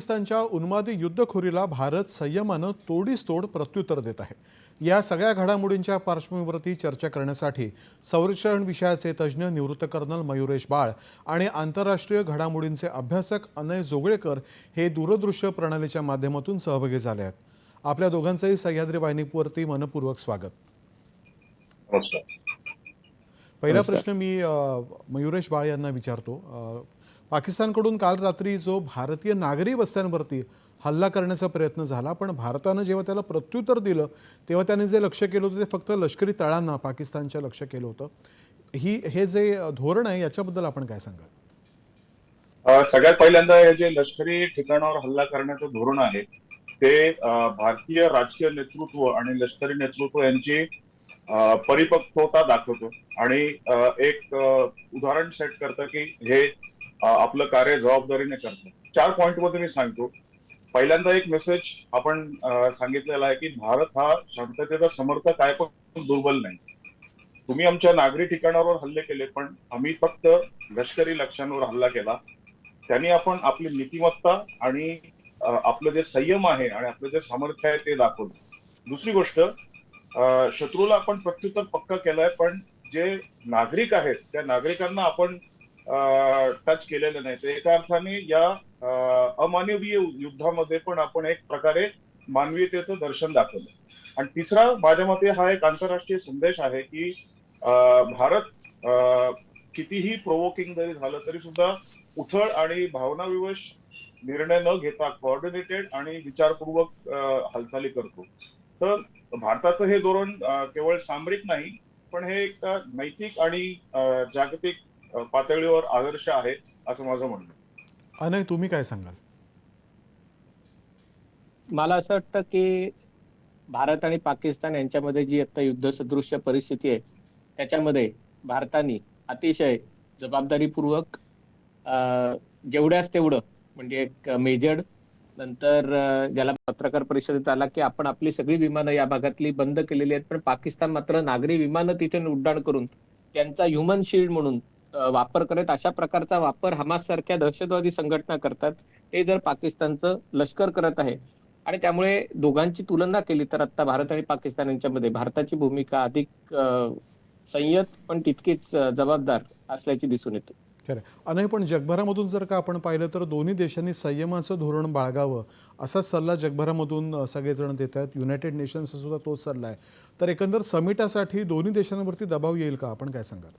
पाकिस्तानच्या उन्मादी युद्धखोरीला भारत संयमानं तोडीस तोड प्रत्युत्तर देत आहे. या सगळ्या घडामोडींच्या पार्श्वभूमीवरती चर्चा करण्यासाठी संरक्षण विषयाचे तज्ज्ञ निवृत्त कर्नल मयुरेश बाळ आणि आंतरराष्ट्रीय घडामोडींचे अभ्यासक अनय जोगळेकर हे दूरदृश्य प्रणालीच्या माध्यमातून सहभागी झाले आहेत. आपल्या दोघांचंही सह्याद्री वाहिनीवरती मनपूर्वक स्वागत. पहिला प्रश्न मी मयुरेश बाळ यांना विचारतो. पाकिस्तानकडून काल रात्री जो भारतीय नागरी वस्त्यांवरती हल्ला करण्याचा प्रयत्न झाला, पण भारतानं जेव्हा त्याला प्रत्युत्तर दिलं तेव्हा त्याने जे लक्ष्य केलं होतं ते फक्त लष्करी तळांना पाकिस्तानच्या लक्ष्य केलं होतं. हे जे धोरण आहे याच्याबद्दल आपण काय सांगाल? सगळ्यात पहिल्यांदा हे जे लष्करी ठिकाणावर हल्ला करण्याचं धोरण आहे ते भारतीय राजकीय नेतृत्व आणि लष्करी नेतृत्व यांची परिपक्वता दाखवतो आणि एक उदाहरण सेट करतं की हे आपलं कार्य जबाबदारीने करतं. 4 पॉइंट मध्ये मी सांगतो. पहिल्यांदा एक मेसेज आपण सांगितलेला आहे की भारत हा शांततेचा समर्थक आहे पण दुर्बल नाही. तुम्ही आमच्या नागरी ठिकाणावर हल्ले केले पण आम्ही फक्त लष्करी लक्ष्यांवर हल्ला केला. त्यांनी आपण आपली नीतिमत्ता आणि आपलं जे संयम आहे आणि आपलं जे सामर्थ्य आहे ते दाखवलं. दुसरी गोष्ट, शत्रूला आपण प्रत्युत्तर पक्का केलाय पण जे नागरिक आहेत त्या नागरिकांना आपण टच केलेलं नाही. तर एका अर्थाने या अमानवीय युद्धामध्ये पण आपण एक प्रकारे मानवीयतेचं दर्शन दाखवलं. आणि तिसरा माझ्या मते हा एक आंतरराष्ट्रीय संदेश आहे की भारत कितीही प्रोवोकिंग जरी झालं तरी सुद्धा उथळ आणि भावनाविवश निर्णय न घेता कोऑर्डिनेटेड आणि विचारपूर्वक हालचाली करतो. तर भारताचं हे धोरण केवळ सामरिक नाही पण हे एक नैतिक आणि जागतिक पातळीवर आदर्श आहे असं माझं म्हणणं. अनय, तुम्ही काय सांगाल? मला असं वाटतं की भारत आणि पाकिस्तान यांच्यामध्ये जी आता युद्धसदृश्य परिस्थिती आहे त्याच्यामध्ये भारताने अतिशय जबाबदारीपूर्वक जेवढ्याच तेवढं म्हणजे एक मेजर्ड नंतर ज्याला पत्रकार परिषदेत आला की आपण आपली सगळी विमानं या भागातली बंद केलेली आहेत, पण पाकिस्तान मात्र नागरी विमानं तिथे उड्डाण करून त्यांचा ह्युमन शिल्ड म्हणून वापर करत अशा प्रकारचा वापर हमास सारख्या दहशतवादी संघटना करतात. ते जर पाकिस्तानचं लष्कर करत आहे आणि त्यामुळे दोघांची तुलना केली तर आता भारत आणि पाकिस्तान यांच्यामध्ये भारताची भूमिका अधिक संयत पण तितकीच जबाबदार असल्याची दिसून येते. खरं अनय, पण जगभरामधून जर का आपण पाहिलं तर दोन्ही देशांनी संयमाचं धोरण बाळगावं असा सल्ला जगभरामधून सगळेजण देत आहेत. युनायटेड नेशन्सचा सुद्धा तोच सल्ला आहे. तर एकंदर समिटासाठी दोन्ही देशांवरती दबाव येईल का? आपण काय सांगाल?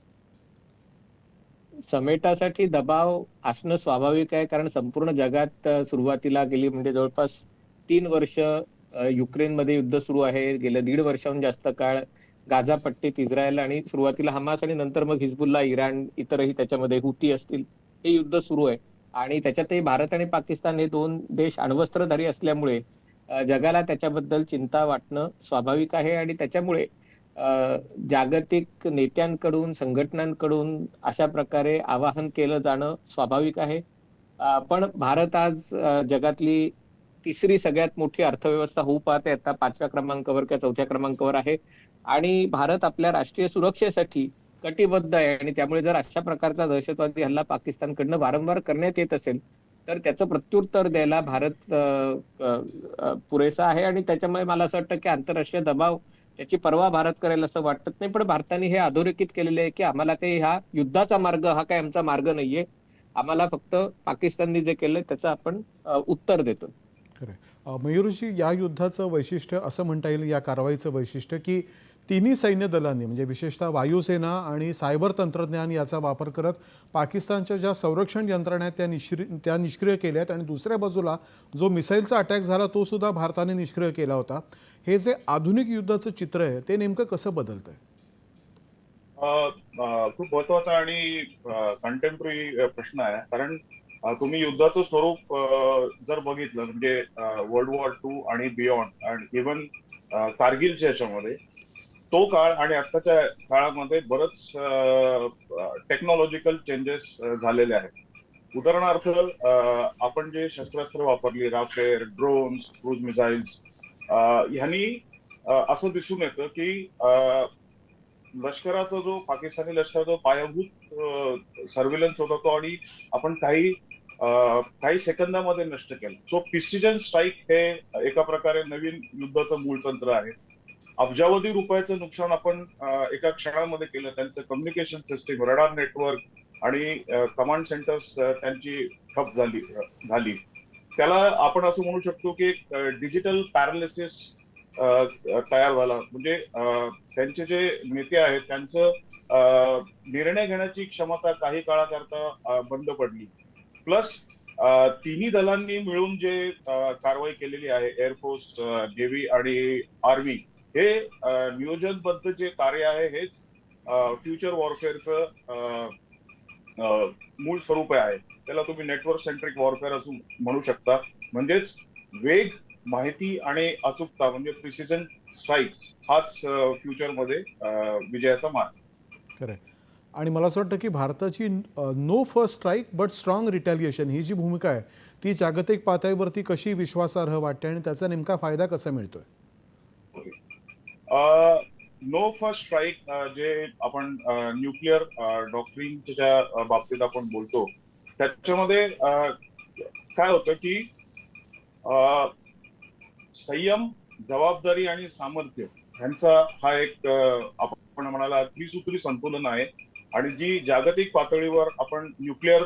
समेटासाठी दबाव असणं स्वाभाविक आहे, कारण संपूर्ण जगात सुरुवातीला गेली म्हणजे जवळपास 3 वर्ष युक्रेनमध्ये युद्ध सुरू आहे. गेल्या 1.5 वर्षाहून जास्त काळ गाझा पट्टीत इस्रायल आणि सुरुवातीला हमास आणि नंतर मग हिजबुल्ला, इराण, इतरही त्याच्यामध्ये हुती असतील, हे युद्ध सुरू आहे. आणि त्याच्यातही भारत आणि पाकिस्तान हे 2 देश अण्वस्त्रधारी असल्यामुळे जगाला त्याच्याबद्दल चिंता वाटणं स्वाभाविक आहे. आणि त्याच्यामुळे जागतिक नेत्यांकडून संघटनांकडून अशा प्रकारे आवाहन केलं जाणं स्वाभाविक आहे. पण भारत आज जगातली 3री सगळ्यात मोठी अर्थव्यवस्था होऊ पाहते. आता 5व्या क्रमांकावर किंवा 4थ्या क्रमांकावर आहे आणि भारत आपल्या राष्ट्रीय सुरक्षेसाठी कटिबद्ध आहे. आणि त्यामुळे जर अशा प्रकारचा दहशतवादी हल्ला पाकिस्तानकडनं वारंवार करण्यात येत असेल तर त्याचं प्रत्युत्तर द्यायला भारत पुरेसा आहे. आणि त्याच्यामुळे मला असं वाटतं की आंतरराष्ट्रीय दबाव त्याची पर्वा भारत करेल असं वाटत नाही. पण भारताने हे अधोरेखित केलेले आहे की आम्हाला काही हा युद्धाचा मार्ग हा काही आमचा मार्ग नाहीये, आम्हाला फक्त पाकिस्तानने जे केलंय त्याचं आपण उत्तर देतो. खरं मयूरजी, या युद्धाचं वैशिष्ट्य असं म्हणता येईल, या कारवाईचं वैशिष्ट्य की तिन्ही सैन्य दलांनी म्हणजे विशेषतः वायुसेना आणि सायबर तंत्रज्ञान याचा वापर करत पाकिस्तानच्या ज्या संरक्षण यंत्रणा आहेत त्या निष्क्रिय केल्या आहेत आणि दुसऱ्या बाजूला जो मिसाईलचा अटॅक झाला तो सुद्धा भारताने निष्क्रिय केला होता. हे जे आधुनिक युद्धाचं चित्र आहे ते नेमकं कसं बदलतंय? खूप महत्वाचा आणि कंटेम्पररी प्रश्न आहे. कारण तुम्ही युद्धाचं स्वरूप जर बघितलं म्हणजे वर्ल्ड वॉर 2 आणि बियॉन्ड आणि इव्हन कारगिलच्या याच्यामध्ये तो काळ आणि आत्ताच्या काळामध्ये बरंच टेक्नॉलॉजिकल चेंजेस झालेले आहेत. उदाहरणार्थ आपण जे शस्त्रास्त्र वापरली, राफेल, ड्रोन्स, क्रूज मिसाईल्स, ह्यांनी असं दिसून येतं की लष्कराचा जो पाकिस्तानी लष्कराचा पायाभूत सर्व्हिलन्स होता तो आणि आपण काही काही सेकंदामध्ये नष्ट केलं. सो प्रिसिजन स्ट्राईक हे एका प्रकारे नवीन युद्धाचं मूळ तंत्र आहे. अब्जावधी रुपयाचं नुकसान आपण एका क्षणामध्ये केलं. त्यांचं कम्युनिकेशन सिस्टीम, रडार नेटवर्क आणि कमांड सेंटर्स त्यांची ठप झाली. त्याला आपण असं म्हणू शकतो की एक डिजिटल पॅरालिसिस तयार झाला. म्हणजे त्यांचे जे नेते आहेत त्यांचं निर्णय घेण्याची क्षमता काही काळाकरता बंद पडली. प्लस तिन्ही दलांनी मिळून जे कारवाई केलेली आहे, एअरफोर्स, नेव्ही आणि आर्मी, हे नियोजनबद्ध जे कार्य आहे हेच फ्युचर वॉरफेअरचं मूळ स्वरूप आहे. त्याला तुम्ही नेटवर्क सेंट्रिक वॉरफेअर असं म्हणू शकता. म्हणजेच वेग, माहिती आणि अचूकता म्हणजे प्रिसिजन स्ट्राईक हाच फ्युचरमध्ये विजयाचा मार्ग. करेक्ट. आणि मला असं वाटतं की भारताची no first strike but strong retaliation ही जी भूमिका आहे ती जागतिक पातळीवरती कशी विश्वासार्ह वाटते आणि त्याचा नेमका फायदा कसा मिळतोय? नो फर्स्ट स्ट्राईक जे आपण न्यूक्लिअर डॉक्ट्रिनच्या बाबतीत आपण बोलतो, त्याच्यामध्ये काय होतं की संयम, जबाबदारी आणि सामर्थ्य ह्यांचा हा एक आपण म्हणाला त्रिसूत्री संतुलन आहे. आणि जी जागतिक पातळीवर आपण न्यूक्लिअर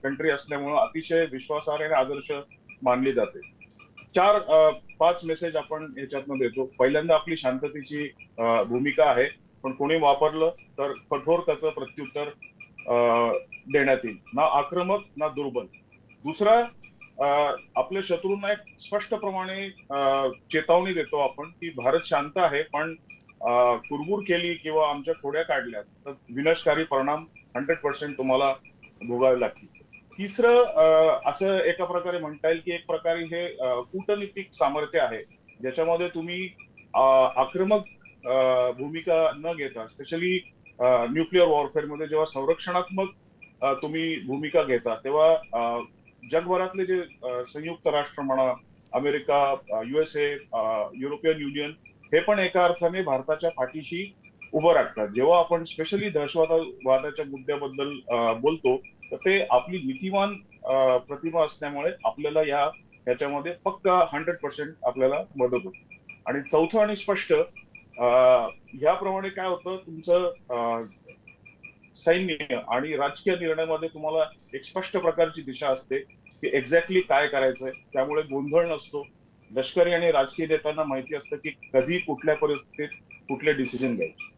कंट्री असल्यामुळे अतिशय विश्वासार्ह आणि आदर्श मानली जाते. 4-5 मेसेज आपण ह्याच्यातनं देतो. पहिल्यांदा आपली शांततेची भूमिका आहे, पण कोणी वापरलं तर कठोर त्याचं प्रत्युत्तर देण्यात येईल. ना आक्रमक ना दुर्बल. दुसरा, आपल्या शत्रूंना एक स्पष्टप्रमाणे चेतावणी देतो आपण की भारत शांत आहे, पण कुरबुर केली किंवा आमच्या खोड्या काढल्या तर विनाशकारी परिणाम 100% तुम्हाला भोगावे लागतील. तिसरं, असं एका प्रकारे म्हणता येईल की एक प्रकारे हे कूटनीतिक सामर्थ्य आहे, ज्याच्यामध्ये तुम्ही आक्रमक भूमिका न घेता, स्पेशली न्यूक्लिअर वॉरफेअर मध्ये जेव्हा संरक्षणात्मक तुम्ही भूमिका घेता, तेव्हा जगभरातले जे संयुक्त राष्ट्र म्हणा, अमेरिका, USA, युरोपियन युनियन, हे पण एका अर्थाने भारताच्या पाठीशी उभं राखतात. जेव्हा आपण स्पेशली दहशतवादाच्या मुद्द्याबद्दल बोलतो, तर ते आपली नीतिवान प्रतिमा असल्यामुळे आपल्याला ह्याच्यामध्ये पक्का 100% आपल्याला मदत होते. आणि चौथं आणि स्पष्ट, ह्याप्रमाणे काय होतं, तुमचं सैन्य आणि राजकीय निर्णयामध्ये तुम्हाला एक स्पष्ट प्रकारची दिशा असते की एक्झॅक्टली काय करायचंय. त्यामुळे गोंधळ नसतो. लष्करी आणि राजकीय नेत्यांना माहिती असतं की कधी कुठल्या परिस्थितीत कुठले डिसिजन घ्यायचे.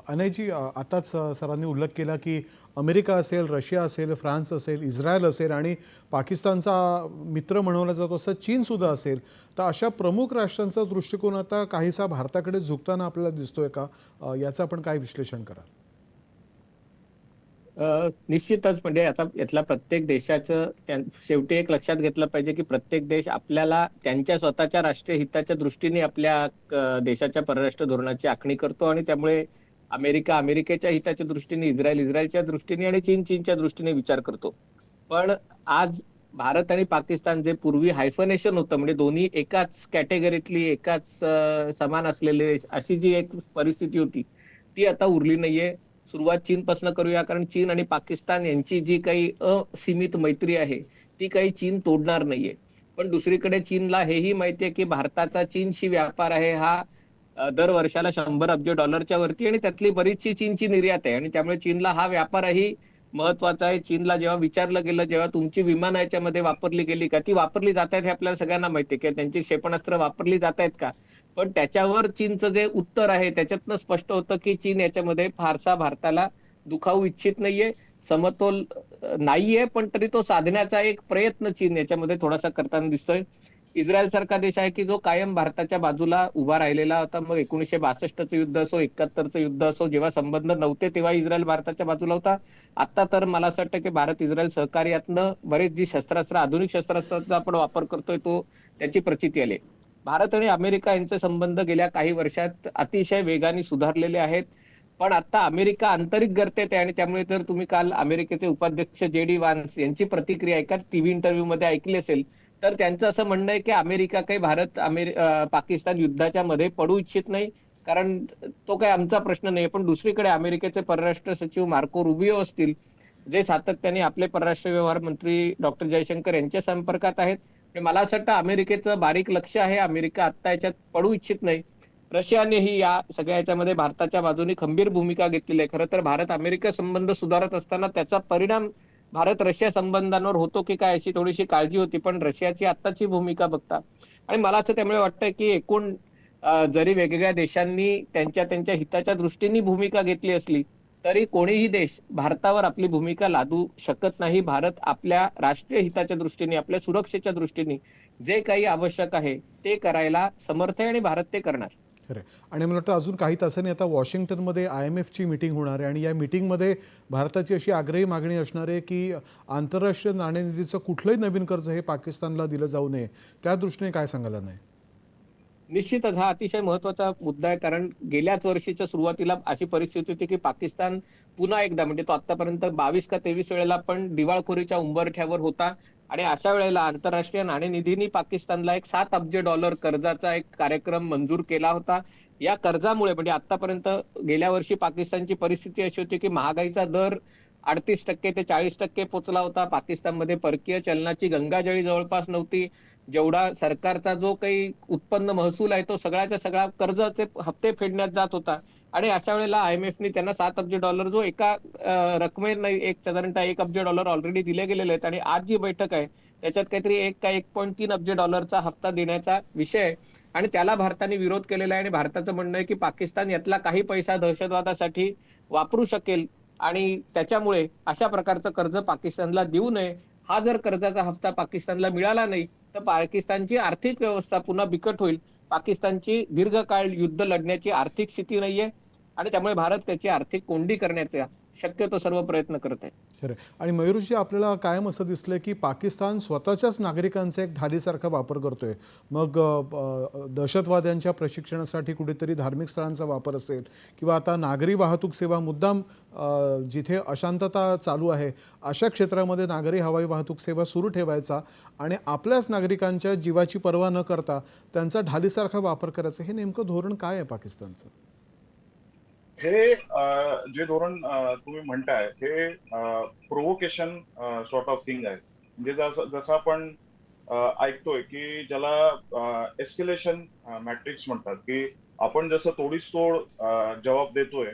अनयजी, आताच सरांनी उल्लेख केला की अमेरिका असेल, रशिया असेल, फ्रान्स असेल, इस्रायल असेल आणि पाकिस्तानचा मित्र म्हणवला जातो असं चीनसुद्धा असेल, तर अशा प्रमुख राष्ट्रांचा दृष्टिकोन आता काहीसा भारताकडे झुकताना आपल्याला दिसतोय का? याचं आपण काय विश्लेषण कराल? निश्चितच. म्हणजे आता यातला प्रत्येक देशाचं शेवटी एक लक्षात घेतलं पाहिजे की प्रत्येक देश आपल्याला त्यांच्या स्वतःच्या राष्ट्रीय हिताच्या दृष्टीने आपल्या देशाच्या परराष्ट्र धोरणाची आखणी करतो. आणि त्यामुळे अमेरिका अमेरिकेच्या हिताच्या दृष्टीने, इस्रायल इस्रायलच्या दृष्टीने आणि चीन चीनच्या दृष्टीने विचार करतो. पण आज भारत आणि पाकिस्तान, जे पूर्वी हायफनेशन होतं, म्हणजे दोन्ही एकाच कॅटेगरीतली, एकाच समान असलेले, अशी जी एक परिस्थिती होती, ती आता उरली नाहीये. सुरुवात चीनपासून करूया, कारण चीन आणि पाकिस्तान यांची जी काही असीमित मैत्री आहे ती काही चीन तोडणार नाहीये. पण दुसरीकडे चीनला हेही माहितीये की भारताचा चीनशी व्यापार आहे हा दर वर्षाला $100 अब्ज वरती, आणि त्यातली बरीचशी चीनची निर्यात आहे. आणि त्यामुळे चीनला हा व्यापारही महत्वाचा आहे. चीनला जेव्हा विचारलं गेलं, जेव्हा तुमची विमानं याच्यामध्ये वापरली गेली का, ती वापरली जात आहेत हे आपल्याला सगळ्यांना माहितीये की त्यांची क्षेपणास्त्र वापरली जात आहेत का, पण त्याच्यावर चीनचं जे उत्तर आहे त्याच्यातनं स्पष्ट होतं की चीन याच्यामध्ये फारसा भारताला दुखावू इच्छित नाहीये. समतोल नाहीये, पण तरी तो साधण्याचा एक प्रयत्न चीन याच्यामध्ये थोडासा करताना दिसतोय. इस्रायल सारखा देश आहे की जो कायम भारताच्या बाजूला उभा राहिलेला होता. मग 1962चं युद्ध असो, 71चं युद्ध असो, जेव्हा संबंध नव्हते तेव्हा इस्रायल भारताच्या बाजूला होता. आता तर मला असं वाटतं की भारत इस्रायल सहकार्यातनं बरेच जी शस्त्रास्त्र, आधुनिक शस्त्रास्त्रांचा आपण वापर करतोय तो त्याची प्रचिती आली. भारत आणि अमेरिका यांचे संबंध गेल्या काही वर्षात अतिशय वेगाने सुधारलेले आहेत. पण आता अमेरिका आंतरिक गर्तेत आहे, आणि त्यामुळे जर तुम्ही काल अमेरिकेचे उपाध्यक्ष JD व्हान्स यांची प्रतिक्रिया एका टीव्ही इंटरव्ह्यू मध्ये ऐकली असेल, तर त्यांचं असं म्हणणं आहे की अमेरिका काही पाकिस्तान युद्धाच्या मध्ये पडू इच्छित नाही, कारण तो काही आमचा प्रश्न नाही. पण दुसरीकडे अमेरिकेचे परराष्ट्र सचिव मार्को रुबियो असतील, जे सातत्याने आपले परराष्ट्र व्यवहार मंत्री डॉक्टर जयशंकर यांच्या संपर्कात आहेत. आणि मला असं वाटतं अमेरिकेचं बारीक लक्ष आहे. अमेरिका आत्ता याच्यात पडू इच्छित नाही. रशियानेही या सगळ्या याच्यामध्ये भारताच्या बाजूने खंबीर भूमिका घेतलेली आहे. खरं तर भारत अमेरिका संबंध सुधारत असताना त्याचा परिणाम भारत रशिया संबंधांवर होतो की काय अशी थोडीशी काळजी होती. पण रशियाची आत्ताची भूमिका बघता आणि मला असं त्यामुळे वाटतंय की एकूण जरी वेगवेगळ्या देशांनी त्यांच्या त्यांच्या हिताच्या दृष्टीने भूमिका घेतली असली तरी कोणीही देश भारतावर आपली भूमिका लादू शकत नाही. भारत आपल्या राष्ट्रीय हिताच्या दृष्टीने आपल्या सुरक्षेच्या दृष्टीने जे काही आवश्यक आहे ते करायला समर्थ आहे आणि भारत ते करणार. खरं आहे. आणि मला वाटतं अजून काही तासांनी आता वॉशिंग्टनमध्ये IMFची मीटिंग होणार आहे आणि या मीटिंगमध्ये भारताची अशी आग्रही मागणी असणार आहे की आंतरराष्ट्रीय नाणेनिधीचं कुठलंही नवीन कर्ज हे पाकिस्तानला दिलं जाऊ नये. त्या दृष्टीने काय सांगायला नाही? निश्चितच हा अतिशय महत्वाचा मुद्दा आहे. कारण गेल्याच वर्षीच्या सुरुवातीला अशी परिस्थिती होती की पाकिस्तान पुन्हा एकदा म्हणजे तो आतापर्यंत 22 का 23 वेळेला पण दिवाळखोरीच्या उंबरठ्यावर होता. आणि अशा वेळेला आंतरराष्ट्रीय नाणेनिधीने पाकिस्तानला एक $7 अब्ज कर्जाचा एक कार्यक्रम मंजूर केला होता. या कर्जामुळे म्हणजे आतापर्यंत गेल्या वर्षी पाकिस्तानची परिस्थिती अशी होती की महागाईचा दर 38% ते 40% पोहोचला होता. पाकिस्तानमध्ये परकीय चलनाची गंगाजळी जवळपास नव्हती. जेवढा सरकारचा जो काही उत्पन्न महसूल आहे तो सगळ्याच्या सगळा कर्जाचे हप्ते फेडण्यात जात होता. आणि अशा वेळेला IMFने त्यांना $7 अब्ज जो एका रकमेत नाही, एक साधारणतः $1 अब्ज ऑलरेडी दिले गेलेले आहेत. आणि आज जी बैठक आहे त्याच्यात काहीतरी 1 का $1.3 अब्ज हप्ता देण्याचा विषय आहे. आणि त्याला भारताने विरोध केलेला आहे. आणि भारताचं म्हणणं आहे की पाकिस्तान यातला काही पैसा दहशतवादासाठी वापरू शकेल आणि त्याच्यामुळे अशा प्रकारचं कर्ज पाकिस्तानला देऊ नये. हा जर कर्जाचा हप्ता पाकिस्तानला मिळाला नाही तर पाकिस्तानची आर्थिक व्यवस्था पुन्हा बिकट होईल. पाकिस्तानची दीर्घकाळ युद्ध लढण्याची आर्थिक स्थिती नाहीये आणि त्यामुळे भारत त्याची आर्थिक कोंडी करण्याचा शक्यतो सर्व प्रयत्न करत आहे. खरं आहे. आणि मयूरजी आपल्याला कायम असं दिसलं की पाकिस्तान स्वतःच्याच नागरिकांचा एक ढालीसारखा वापर करतोय. मग दहशतवाद्यांच्या प्रशिक्षणासाठी कुठेतरी धार्मिक स्थळांचा वापर असेल किंवा आता नागरी वाहतूक सेवा मुद्दाम जिथे अशांतता चालू आहे अशा क्षेत्रामध्ये नागरी हवाई वाहतूक सेवा सुरू ठेवायचा आणि आपल्याच नागरिकांच्या जीवाची पर्वा न करता त्यांचा ढालीसारखा वापर करायचा, हे नेमकं धोरण काय आहे पाकिस्तानचं? हे जे धोरण तुम्ही म्हणताय हे प्रोव्होकेशन सॉर्ट ऑफ थिंग आहे. म्हणजे जसं आपण ऐकतोय की ज्याला एस्केलेशन मॅट्रिक्स म्हणतात, की आपण जसं तोडीसतोड जबाब देतोय.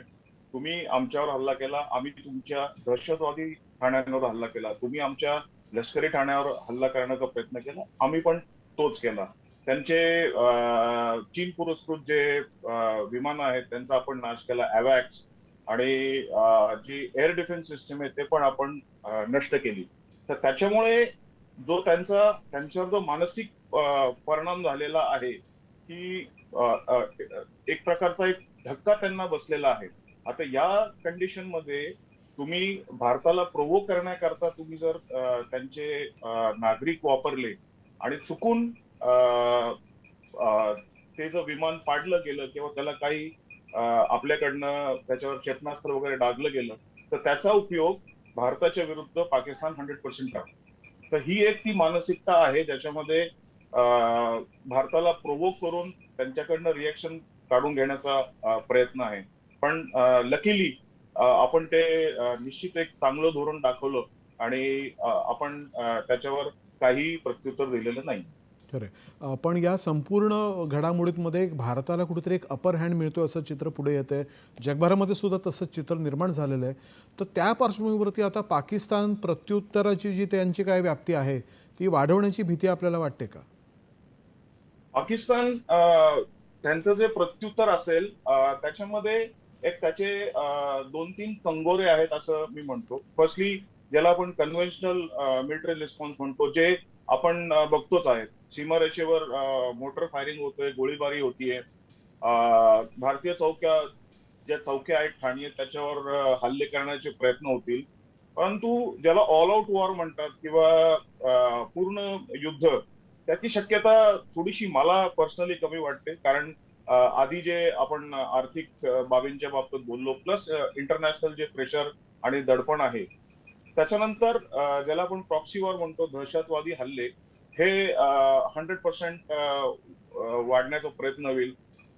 तुम्ही आमच्यावर हल्ला केला, आम्ही तुमच्या दहशतवादी ठाण्यांवर हल्ला केला, तुम्ही आमच्या लष्करी ठाण्यावर हल्ला करण्याचा प्रयत्न केला, आम्ही पण तोच केला. त्यांचे चीन पुरस्कृत जे विमानं आहेत त्यांचा आपण नाश केला, अवॅक्स. आणि जी एअर डिफेन्स सिस्टम आहे ते पण आपण नष्ट केली. तर त्याच्यामुळे त्यांच्यावर जो मानसिक परिणाम झालेला आहे की एक प्रकारचा एक धक्का त्यांना बसलेला आहे. आता या कंडिशन मध्ये तुम्ही भारताला प्रोव्होक करण्याकरता तुम्ही जर त्यांचे नागरिक वापरले आणि चुकून ते जर विमान पाडलं गेलं किंवा त्याला काही आपल्याकडनं त्याच्यावर क्षेपणास्त्र वगैरे डागलं गेलं तर त्याचा उपयोग भारताच्या विरुद्ध पाकिस्तान 100% करतो. तर ही एक ती मानसिकता आहे ज्याच्यामध्ये भारताला प्रोव्होक करून त्यांच्याकडनं रिएक्शन काढून घेण्याचा प्रयत्न आहे. पण लकीली आपण ते निश्चित एक चांगलं धोरण दाखवलं आणि आपण त्याच्यावर काही प्रत्युत्तर दिलेलं नाही. खरं. पण या संपूर्ण घडामोडींमध्ये भारताला कुठेतरी एक अपर हँड मिळतो असं चित्र पुढे येत आहे. जगभरामध्ये सुद्धा तसं चित्र निर्माण झालेलं आहे. तर त्या पार्श्वभूमीवरती आता पाकिस्तान प्रत्युत्तराची जी त्यांची काय व्याप्ती आहे ती वाढवण्याची भीती आपल्याला वाटते का? पाकिस्तान त्यांचं जे प्रत्युत्तर असेल त्याच्यामध्ये एक त्याचे 2-3 कंगोरे आहेत असं मी म्हणतो. फर्स्टली ज्याला आपण कन्व्हेन्शनल मिलिटरी रिस्पॉन्स म्हणतो, जे आपण बघतोच आहे. सीमारेषेवर मोटर फायरिंग होतोय, गोळीबारी होतीये. भारतीय ज्या चौक्या आहेत, ठाणी आहेत त्याच्यावर हल्ले करण्याचे प्रयत्न होतील. परंतु ज्याला ऑल आउट वॉर म्हणतात किंवा पूर्ण युद्ध, त्याची शक्यता थोडीशी मला पर्सनली कमी वाटते. कारण आधी जे आपण आर्थिक बाबींच्या बाबतीत बोललो, प्लस इंटरनॅशनल जे प्रेशर आणि दडपण आहे, त्याच्यानंतर ज्याला आपण प्रॉक्सी वॉर म्हणतो, दहशतवादी हल्ले, हे 100% वाढण्याचा प्रयत्न होईल.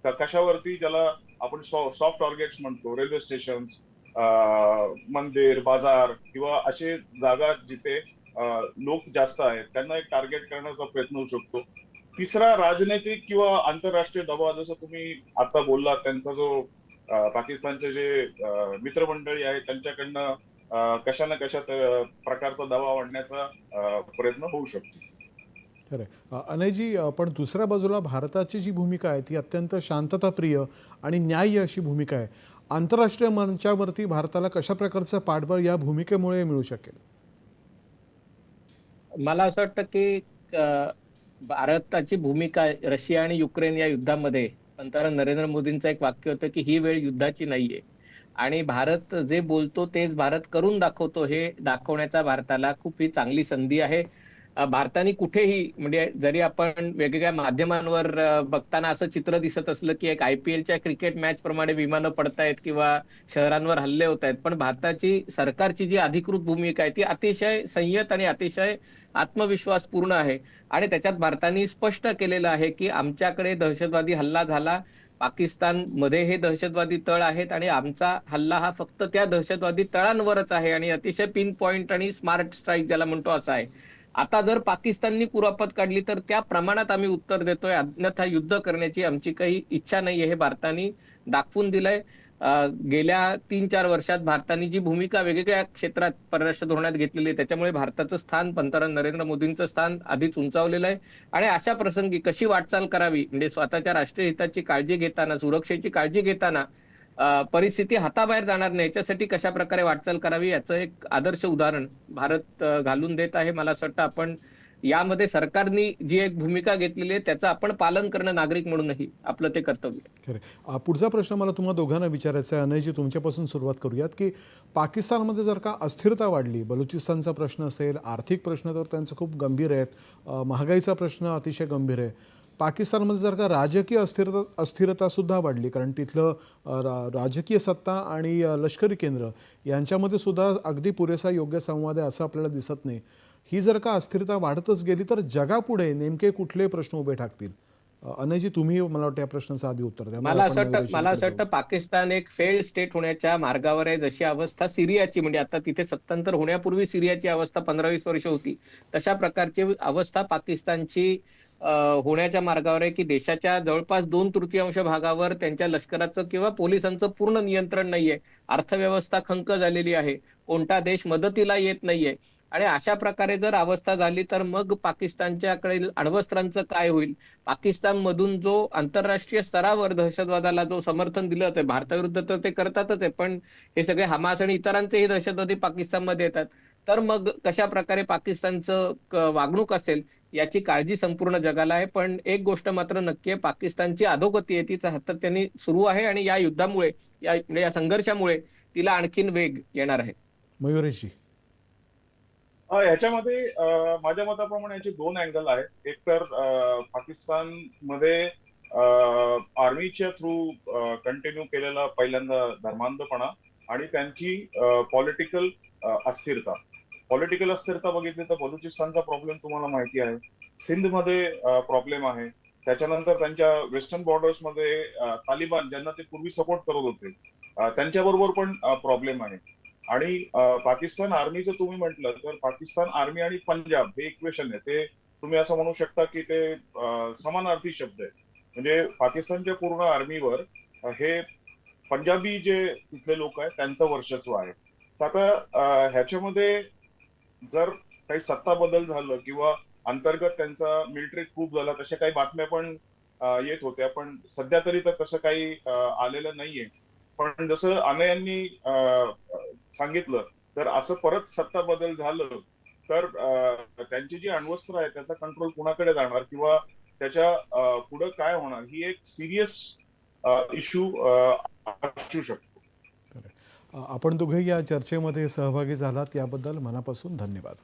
कशावरती? ज्याला आपण सॉफ्ट टार्गेट्स म्हणतो, रेल्वे स्टेशन्स, मंदिर, बाजार किंवा असे जागा जिथे लोक जास्त आहेत त्यांना एक टार्गेट करण्याचा प्रयत्न होऊ शकतो. तिसरा राजनैतिक किंवा आंतरराष्ट्रीय दबाव, जसं तुम्ही आता बोललात, त्यांचा जो पाकिस्तानचे जे मित्रमंडळी आहेत त्यांच्याकडनं कशा ना कशा प्रकारचा दबाव आणण्याचा प्रयत्न होऊ शकतो. खरंय. अनयजी, पण दुसऱ्या बाजूला भारताची जी भूमिका आहे ती अत्यंत शांतताप्रिय आणि न्याय्य अशी भूमिका आहे. आंतरराष्ट्रीय मंचावरती भारताला कशा प्रकारचं पाठबळ या भूमिकेमुळे मिळू शकेल? मला असं वाटतं की भारताची भूमिका रशिया आणि युक्रेन या युद्धामध्ये पंतप्रधान नरेंद्र मोदींचं एक वाक्य होतं की ही वेळ युद्धाची नाहीये आणि भारत जे बोलतो तेच भारत करून दाखवतो, हे दाखवण्याचा भारताला खूप ही चांगली संधी आहे. भारताने कुठेही म्हणजे जरी आपण वेगवेगळ्या माध्यमांवर बघताना असं चित्र दिसत असलं की एक IPLच्या क्रिकेट मॅच प्रमाणे विमानं पडतायत किंवा शहरांवर हल्ले होत आहेत, पण भारताची सरकारची जी अधिकृत भूमिका आहे ती अतिशय संयत आणि अतिशय आत्मविश्वास पूर्ण आहे. आणि त्याच्यात भारताने स्पष्ट केलेलं आहे की आमच्याकडे दहशतवादी हल्ला झाला, पाकिस्तानमध्ये हे दहशतवादी तळ आहेत आणि आमचा हल्ला हा फक्त त्या दहशतवादी तळांवरच आहे आणि अतिशय पिन पॉइंट आणि स्मार्ट स्ट्राईक ज्याला म्हणतो असा आहे. आता जर पाकिस्ताननी कुरापत काढली तर त्या प्रमाणात आम्ही उत्तर देतोय, अन्यथा युद्ध करण्याची आमची काही इच्छा नाहीये, हे भारताने दाखवून दिलंय. गेल्या 3-4 वर्षात भारताने जी भूमिका वेगवेगळ्या क्षेत्रात परराष्ट्र धोरणात घेतलेली आहे त्याच्यामुळे भारताचं स्थान, पंतप्रधान नरेंद्र मोदींचं स्थान आधीच उंचावलेलं आहे. आणि अशा प्रसंगी कशी वाटचाल करावी म्हणजे स्वतःच्या राष्ट्रीय हिताची काळजी घेताना, सुरक्षेची काळजी घेताना परिस्थिती हाताबाहेर जाणार नाही याच्यासाठी कशा प्रकारे वाटचाल करावी याचं एक आदर्श उदाहरण भारत घालून देत आहे. मला असं वाटतं आपण यामध्ये सरकारने जी एक भूमिका घेतलेली आहे त्याचं आपण पालन करणं नागरिक म्हणूनही आपलं ते कर्तव्य आहे. खरं. पुढचा प्रश्न मला तुम्हाला दोघांना विचारायचा आहे. अनयजी, तुमच्यापासून सुरुवात करूयात की पाकिस्तानमध्ये जर का अस्थिरता वाढली, बलुचिस्तानचा प्रश्न असेल, आर्थिक प्रश्न तर त्यांचे खूप गंभीर आहेत, महागाईचा प्रश्न अतिशय गंभीर आहे. पाकिस्तानमध्ये जर का राजकीय अस्थिरता सुद्धा वाढली, कारण तिथलं राजकीय सत्ता आणि लष्करी केंद्र यांच्यामध्ये सुद्धा अगदी पुरेसा योग्य संवाद आहे असं आपल्याला दिसत नाही. ही जर का अस्थिरता वाढतच गेली तर जगापुढे नेमके कुठले प्रश्न उभे ठाकतील? अनयजी, तुम्ही मला वाटतं या प्रश्नाचं आधी उत्तर द्या. मला असं वाटतं पाकिस्तान एक फेल्ड स्टेट होण्याच्या मार्गावर आहे. जशी अवस्था सिरियाची म्हणजे आता तिथे सत्तांतर होण्यापूर्वी सिरियाची अवस्था 15-20 वर्ष होती, तशा प्रकारची अवस्था पाकिस्तानची होण्याच्या मार्गावर आहे की देशाच्या जवळपास 2/3 भागावर त्यांच्या लष्कराचं किंवा पोलिसांचं पूर्ण नियंत्रण नाहीये. अर्थव्यवस्था खंक झालेली आहे. कोणता देश मदतीला येत नाहीये. आणि अशा प्रकारे जर अवस्था झाली तर मग पाकिस्तानच्याकडे अण्वस्त्रांचं काय होईल? पाकिस्तान मधून जो आंतरराष्ट्रीय स्तरावर दहशतवादाला जो समर्थन दिलं जातंय, भारताविरुद्ध तर ते करतातच आहे, पण हे सगळे हमास आणि इतरांचेही दहशतवादी पाकिस्तानमध्ये येतात. तर मग कशा प्रकारे पाकिस्तानचं वागणूक असेल याची काळजी संपूर्ण जगाला आहे. पण एक गोष्ट मात्र नक्की आहे, पाकिस्तानची अधोगती आहे ती सातत्याने सुरू आहे आणि या युद्धामुळे या संघर्षामुळे तिला आणखीन वेग येणार आहे. मयुरेशजी. ह्याच्यामध्ये माझ्या मताप्रमाणे याचे दोन अँगल आहेत. एक तर पाकिस्तानमध्ये आर्मीच्या थ्रू कंटिन्यू केलेला पहिल्यांदा धर्मांधपणा आणि त्यांची पॉलिटिकल अस्थिरता. पॉलिटिकल अस्थिरता बघितली तर बलुचिस्तानचा प्रॉब्लेम तुम्हाला माहिती आहे, सिंधमध्ये प्रॉब्लेम आहे, त्याच्यानंतर त्यांच्या वेस्टर्न बॉर्डर्स मध्ये तालिबान ज्यांना ते पूर्वी सपोर्ट करत होते त्यांच्याबरोबर पण प्रॉब्लेम आहे. आणि पाकिस्तान आर्मीचं तुम्ही म्हटलं तर पाकिस्तान आर्मी आणि पंजाब हे इक्वेशन आहे, ते तुम्ही असं म्हणू शकता की ते समानार्थी शब्द आहे. म्हणजे पाकिस्तानच्या पूर्ण आर्मीवर हे पंजाबी जे तिथले लोक आहेत त्यांचं वर्चस्व आहे. तर आता ह्याच्यामध्ये जर काही सत्ता बदल झालं किंवा अंतर्गत त्यांचा मिलिटरी खूप झाला, तशा काही बातम्या पण येत होत्या, पण सध्या तरी तर तसं काही आलेलं नाहीये. पण जसं अनयांनी सांगितलं तर असं परत सत्ता बदल झालं तर त्यांची जी अण्वस्त्र आहे त्याचा कंट्रोल कुणाकडे जाणार किंवा त्याच्या पुढे काय होणार ही एक सिरियस इश्यू असू शकतो. आपण दोघेही या चर्चेमध्ये सहभागी झालात याबद्दल मनापासून धन्यवाद.